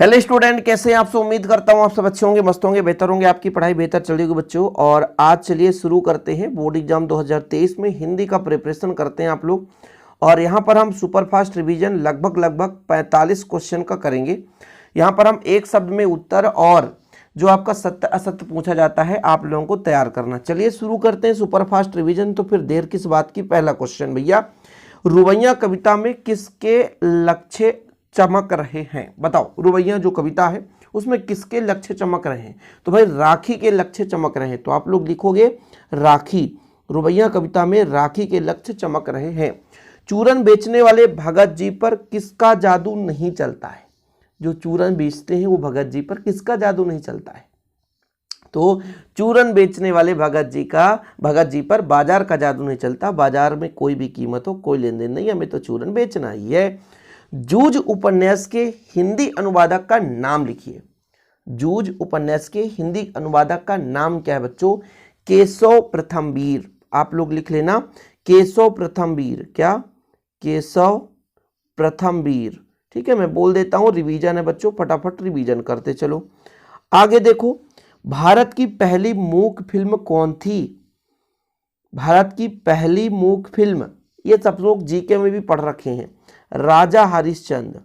Hello student, कैसे हैं आप सब। उम्मीद करता हूं आप सब अच्छे होंगे, मस्त होंगे, बेहतर होंगे, आपकी पढ़ाई बेहतर चल रही होगी बच्चों। और आज चलिए शुरू करते हैं बोर्ड एग्जाम 2023 में हिंदी का प्रिपरेशन करते हैं आप लोग। और यहाँ पर हम सुपरफास्ट रिवीजन लगभग 45 क्वेश्चन का करेंगे। यहाँ पर हम एक शब्द में उत्तर और जो आपका सत्य असत्य पूछा जाता है आप लोगों को तैयार करना। चलिए शुरू करते हैं सुपरफास्ट रिवीजन। तो फिर देर किस बात की। पहला क्वेश्चन भैया, रुबैया कविता में किसके लक्ष्य चमक रहे हैं। बताओ, रुबैया जो कविता है उसमें किसके लक्ष्य चमक रहे हैं। तो भाई राखी के लक्ष्य चमक रहे हैं, तो आप लोग लिखोगे राखी। रुबैया कविता में राखी के लक्ष्य चमक रहे हैं। चूरन बेचने वाले भगत जी पर किसका जादू नहीं चलता है। जो चूरन बेचते हैं वो भगत जी पर किसका जादू नहीं चलता है। तो चूरन बेचने वाले भगत जी पर बाजार का जादू नहीं चलता। बाजार में कोई भी कीमत हो, कोई लेन देन नहीं, हमें तो चूरन बेचना ही है। जूझ उपन्यास के हिंदी अनुवादक का नाम लिखिए। जूझ उपन्यास के हिंदी अनुवादक का नाम क्या है बच्चों। केशव प्रथम वीर। आप लोग लिख लेना केशव प्रथम वीर। क्या? केशव प्रथम वीर। ठीक है, मैं बोल देता हूं, रिवीजन है बच्चों, फटाफट रिवीजन करते चलो। आगे देखो, भारत की पहली मूक फिल्म कौन थी। भारत की पहली मूक फिल्म, ये सब लोग जीके में भी पढ़ रखे हैं, राजा हरिश्चंद्र।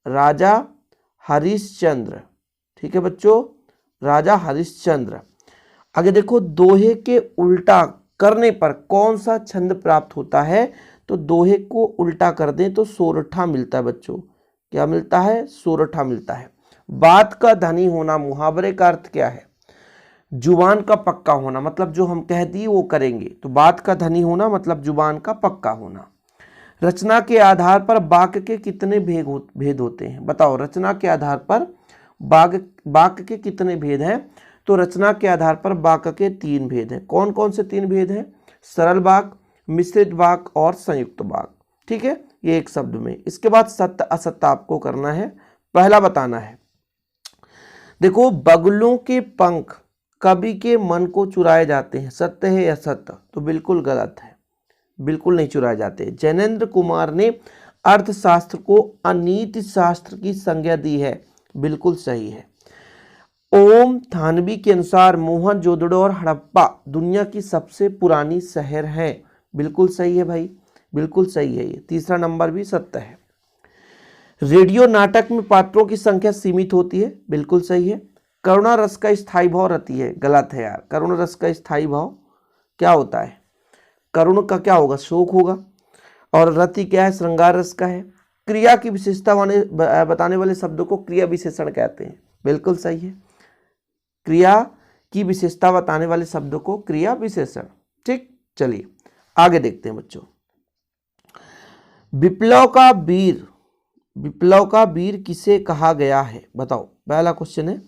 राजा हरिश्चंद्र, ठीक है बच्चों, राजा हरिश्चंद्र। आगे देखो, दोहे के उल्टा करने पर कौन सा छंद प्राप्त होता है। तो दोहे को उल्टा कर दें तो सोरठा मिलता है बच्चों। क्या मिलता है? सोरठा मिलता है। बात का धनी होना, मुहावरे का अर्थ क्या है। जुबान का पक्का होना, मतलब जो हम कह दिए वो करेंगे। तो बात का धनी होना मतलब जुबान का पक्का होना। रचना के आधार पर वाक्य के कितने भेद होते हैं। बताओ, रचना के आधार पर वाक्य के कितने भेद हैं। तो रचना के आधार पर वाक्य के 3 भेद हैं। कौन कौन से 3 भेद हैं? सरल वाक्य, मिश्रित वाक्य और संयुक्त वाक्य। ठीक है, ये एक शब्द में। इसके बाद सत्य असत्य आपको करना है। पहला बताना है, देखो, बगुलों के पंख कवि के मन को चुराए जाते हैं, सत्य है या असत्य। तो बिल्कुल गलत है, बिल्कुल नहीं चुराए जाते। जैनेन्द्र कुमार ने अर्थशास्त्र को अनीति शास्त्र की संज्ञा दी है, बिल्कुल सही है। ओम थानवी के अनुसार मोहनजोदड़ो और हड़प्पा दुनिया की सबसे पुरानी शहर है, बिल्कुल सही है भाई, बिल्कुल सही है। ये तीसरा नंबर भी सत्य है। रेडियो नाटक में पात्रों की संख्या सीमित होती है, बिल्कुल सही है। करुणा रस का स्थायी भाव रति है, गलत है यार। करुणा रस का स्थायी भाव क्या होता है? करुण का क्या होगा? शोक होगा। और रति क्या है? श्रृंगार रस का है। क्रिया की विशेषता बताने वाले शब्दों को क्रिया विशेषण कहते हैं, बिल्कुल सही है। क्रिया की विशेषता बताने वाले शब्दों को क्रिया विशेषण। ठीक, चलिए आगे देखते हैं बच्चों। विप्लव का वीर किसे कहा गया है। बताओ, पहला क्वेश्चन है,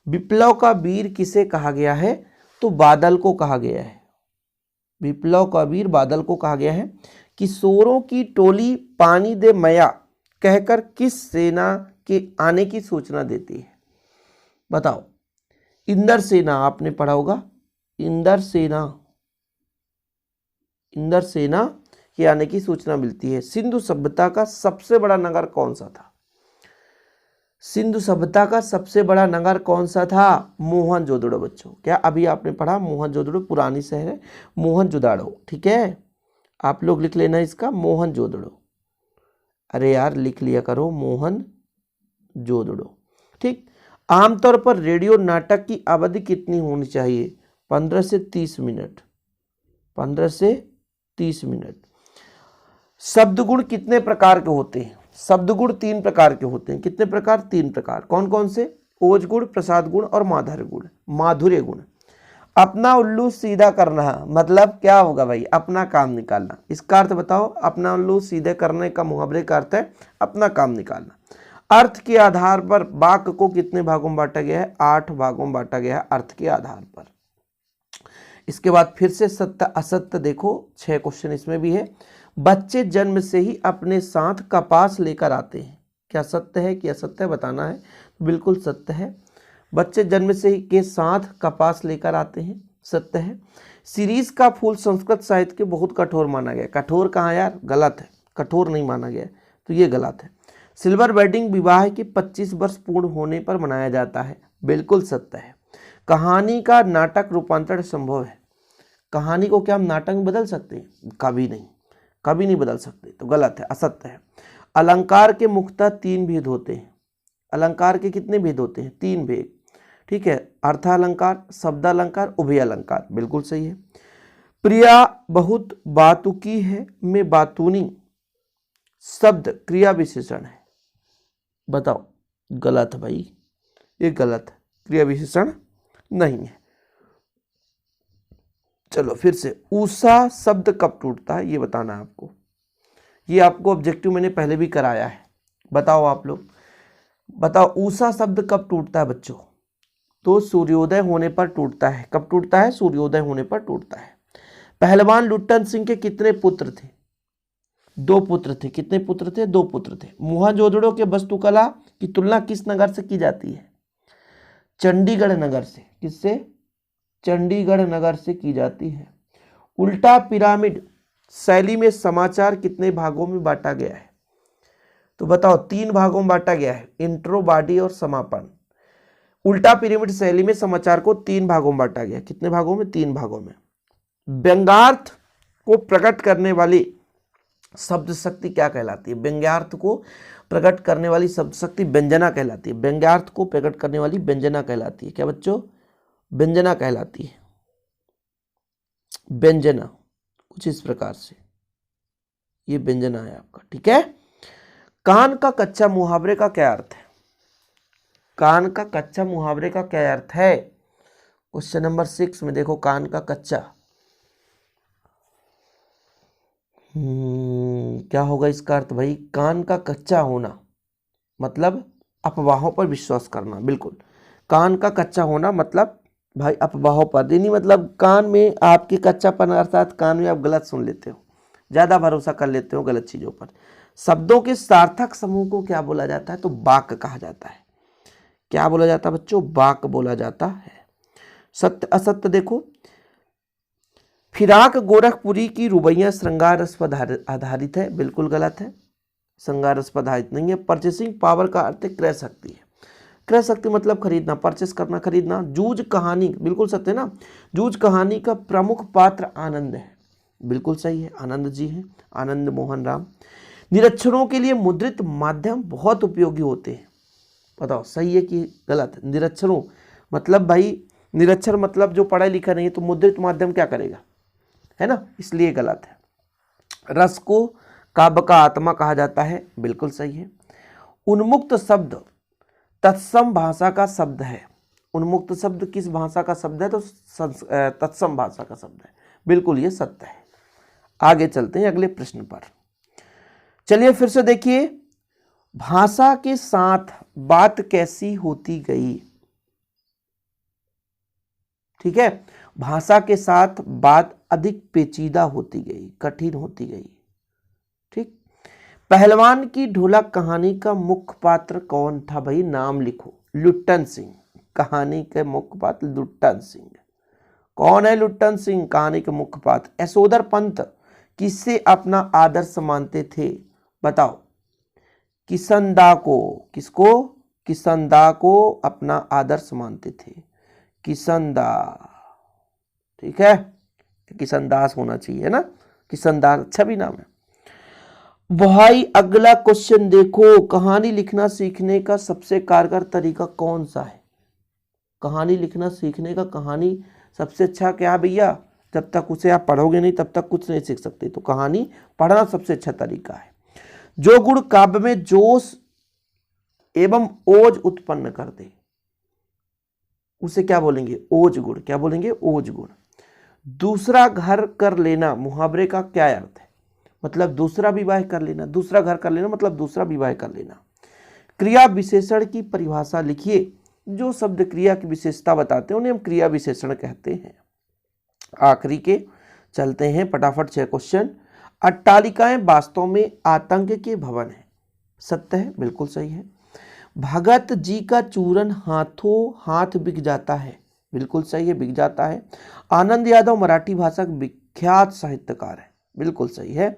विप्लव का वीर किसे कहा गया है। तो बादल को कहा गया है। विप्लव का वीर बादल को कहा गया है। किशोरों की टोली पानी दे मैया कहकर किस सेना के आने की सूचना देती है। बताओ, इंदर सेना, आपने पढ़ा होगा, इंदर सेना के आने की सूचना मिलती है। सिंधु सभ्यता का सबसे बड़ा नगर कौन सा था। सिंधु सभ्यता का सबसे बड़ा नगर कौन सा था? मोहनजोदड़ो बच्चों। क्या अभी आपने पढ़ा? मोहनजोदड़ो पुरानी शहर है, मोहनजोदड़ो। ठीक है, आप लोग लिख लेना इसका, मोहनजोदड़ो। अरे यार लिख लिया करो, मोहनजोदड़ो। ठीक। आमतौर पर रेडियो नाटक की अवधि कितनी होनी चाहिए? 15 से 30 मिनट। 15 से 30 मिनट। शब्दगुण कितने प्रकार के होते हैं? शब्दगुण 3 प्रकार के होते हैं। कितने प्रकार? 3 प्रकार। कौन कौन से? ओज गुण, प्रसाद गुण और माधुर्य गुण। अपना उल्लू सीधा करना मतलब क्या होगा भाई? अपना काम निकालना। इसका अर्थ बताओ। अपना उल्लू सीधे करने का मुहावरे का अर्थ है अपना काम निकालना। अर्थ के आधार पर वाक्य को कितने भागों में बांटा गया है? 8 भागों में बांटा गया है अर्थ के आधार पर। इसके बाद फिर से सत्य असत्य देखो, 6 क्वेश्चन इसमें भी है। बच्चे जन्म से ही अपने साथ कपास लेकर आते हैं, क्या सत्य है कि असत्य है? बताना है। बिल्कुल सत्य है। बच्चे जन्म से ही के साथ कपास लेकर आते हैं, सत्य है। शिरीष का फूल संस्कृत साहित्य के बहुत कठोर माना गया। कठोर कहाँ यार? गलत है, कठोर नहीं माना गया, तो ये गलत है। सिल्वर वेडिंग विवाह के 25 वर्ष पूर्ण होने पर मनाया जाता है, बिल्कुल सत्य है। कहानी का नाटक रूपांतरण संभव है, कहानी को क्या हम नाटक में बदल सकते हैं? कभी नहीं, कभी नहीं बदल सकते, तो गलत है, असत्य है। अलंकार के मुख्यतः 3 भेद होते हैं। अलंकार के कितने भेद होते हैं? 3 भेद, ठीक है। अर्थालंकार, शब्दालंकार, उभय अलंकार, बिल्कुल सही है। प्रिया बहुत बातुकी है में बातूनी शब्द क्रिया विशेषण है, बताओ। गलत है भाई, ये गलत है, क्रिया विशेषण नहीं है। चलो फिर से, ऊषा शब्द कब टूटता है ये बताना है आपको। ये आपको ऑब्जेक्टिव मैंने पहले भी कराया है, बताओ आप लोग, बताओ ऊषा शब्द कब टूटता है बच्चों? तो सूर्योदय होने पर टूटता है। कब टूटता है? सूर्योदय होने पर टूटता है। पहलवान लुट्टन सिंह के कितने पुत्र थे? 2 पुत्र थे। कितने पुत्र थे? 2 पुत्र थे। मोहनजोदड़ो के वास्तुकला की तुलना किस नगर से की जाती है? चंडीगढ़ नगर से। किससे? चंडीगढ़ नगर से की जाती है। उल्टा पिरामिड शैली में समाचार कितने भागों में बांटा गया है? तो बताओ, 3 भागों में बांटा गया है, इंट्रो, बॉडी और समापन। उल्टा पिरामिड शैली में समाचार को 3 भागों में बांटा गया। कितने भागों में? 3 भागों में। व्यंग्यार्थ को प्रकट करने वाली शब्द शक्ति क्या कहलाती है? व्यंग्यार्थ को प्रकट करने वाली शब्द शक्ति व्यंजना कहलाती है। व्यंग्यार्थ को प्रकट करने वाली व्यंजना कहलाती है। क्या बच्चों? व्यंजना कहलाती है। व्यंजना कुछ इस प्रकार से, ये व्यंजना है आपका, ठीक है। कान का कच्चा मुहावरे का क्या अर्थ है? कान का कच्चा मुहावरे का क्या अर्थ है? क्वेश्चन नंबर 6 में देखो, कान का कच्चा क्या होगा इसका अर्थ भाई? कान का कच्चा होना मतलब अफवाहों पर विश्वास करना, बिल्कुल। कान का कच्चा होना मतलब भाई अफवाहों पर नहीं, मतलब कान में आपके कच्चापन, अर्थात कान में आप गलत सुन लेते हो, ज्यादा भरोसा कर लेते हो गलत चीजों पर। शब्दों के सार्थक समूह को क्या बोला जाता है? तो वाक्य कहा जाता है। क्या बोला जाता है बच्चों? वाक्य बोला जाता है। सत्य असत्य देखो, फिराक गोरखपुरी की रुबैया श्रृंगार रस पर आधारित है, बिल्कुल गलत है, श्रृंगार रस पर आधारित नहीं है। परचेसिंग पावर का अर्थ क्रय शक्ति है। क्रय शक्ति मतलब खरीदना, परचेस करना, खरीदना। जूझ कहानी, बिल्कुल सत्य है ना। जूझ कहानी का प्रमुख पात्र आनंद है, बिल्कुल सही है, आनंद जी हैं, आनंद मोहन राम। निरक्षरों के लिए मुद्रित माध्यम बहुत उपयोगी होते हैं, बताओ सही है कि गलत है? निरक्षरों मतलब भाई, निरक्षर मतलब जो पढ़ा लिखा नहीं है, तो मुद्रित माध्यम क्या करेगा, है ना, इसलिए गलत है। रस को काव्य का आत्मा कहा जाता है, बिल्कुल सही है। उन्मुक्त शब्द तत्सम भाषा का शब्द है। उन्मुक्त शब्द किस भाषा का शब्द है? तो तत्सम भाषा का शब्द है, बिल्कुल ये सत्य है। आगे चलते हैं अगले प्रश्न पर। चलिए फिर से देखिए, भाषा के साथ बात कैसी होती गई? ठीक है, भाषा के साथ बात अधिक पेचीदा होती गई, कठिन होती गई, ठीक। पहलवान की ढोलक कहानी का मुख्य पात्र कौन था भाई? नाम लिखो। लुट्टन सिंह, कहानी के मुख्य पात्र लुट्टन सिंह। कौन है लुट्टन सिंह? कहानी के मुख्य पात्र। यशोधर पंत किससे अपना आदर्श मानते थे? बताओ। किसनदा को। किसको? किसनदा को अपना आदर्श मानते थे, किसनदा, ठीक है। किसनदास होना चाहिए, है ना, किसनदास अच्छा भी नाम है भाई। अगला क्वेश्चन देखो, कहानी लिखना सीखने का सबसे कारगर तरीका कौन सा है? कहानी लिखना सीखने का कहानी सबसे अच्छा क्या भैया? जब तक उसे आप पढ़ोगे नहीं तब तक कुछ नहीं सीख सकते, तो कहानी पढ़ना सबसे अच्छा तरीका है। जो गुण काव्य में जोश एवं ओज उत्पन्न कर दे उसे क्या बोलेंगे? ओज गुण। क्या बोलेंगे? ओज गुण। दूसरा घर कर लेना मुहावरे का क्या अर्थ है? मतलब दूसरा विवाह कर लेना, दूसरा घर कर लेना मतलब दूसरा विवाह कर लेना। क्रिया विशेषण की परिभाषा लिखिए। जो शब्द क्रिया की विशेषता बताते हैं उन्हें हम क्रिया विशेषण कहते हैं। आखिरी के चलते हैं फटाफट 6 क्वेश्चन। अट्टालिकाएं वास्तव में आतंक के भवन है, सत्य है, बिल्कुल सही है। भगत जी का चूरन हाथों हाथ बिक जाता है, बिल्कुल सही है, बिक जाता है। आनंद यादव मराठी भाषा के विख्यात साहित्यकार है, बिल्कुल सही है।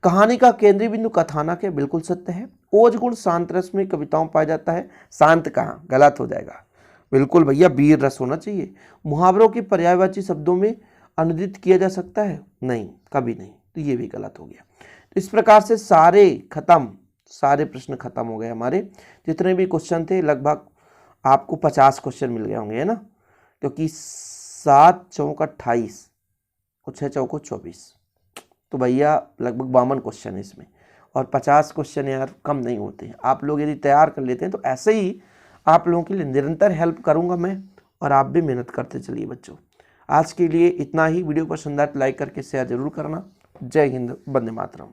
कहानी का केंद्रीय बिंदु कथानक है, बिल्कुल सत्य है। ओज गुण शांत रस में कविताओं पाया जाता है। शांत कहाँ, गलत हो जाएगा, बिल्कुल भैया वीर रस होना चाहिए। मुहावरों के पर्यायवाची शब्दों में अनुदित किया जा सकता है, नहीं, कभी नहीं, तो ये भी गलत हो गया। तो इस प्रकार से सारे प्रश्न खत्म हो गए हमारे। जितने भी क्वेश्चन थे लगभग आपको 50 क्वेश्चन मिल गए होंगे, है ना, क्योंकि 7 चौक 28 और 6 चौको 24, तो भैया लगभग 52 क्वेश्चन है इसमें, और 50 क्वेश्चन यार कम नहीं होते हैं। आप लोग यदि तैयार कर लेते हैं तो ऐसे ही आप लोगों के लिए निरंतर हेल्प करूंगा मैं, और आप भी मेहनत करते चलिए बच्चों। आज के लिए इतना ही। वीडियो पसंद आए तो लाइक करके शेयर जरूर करना। जय हिंद, वंदे मातरम।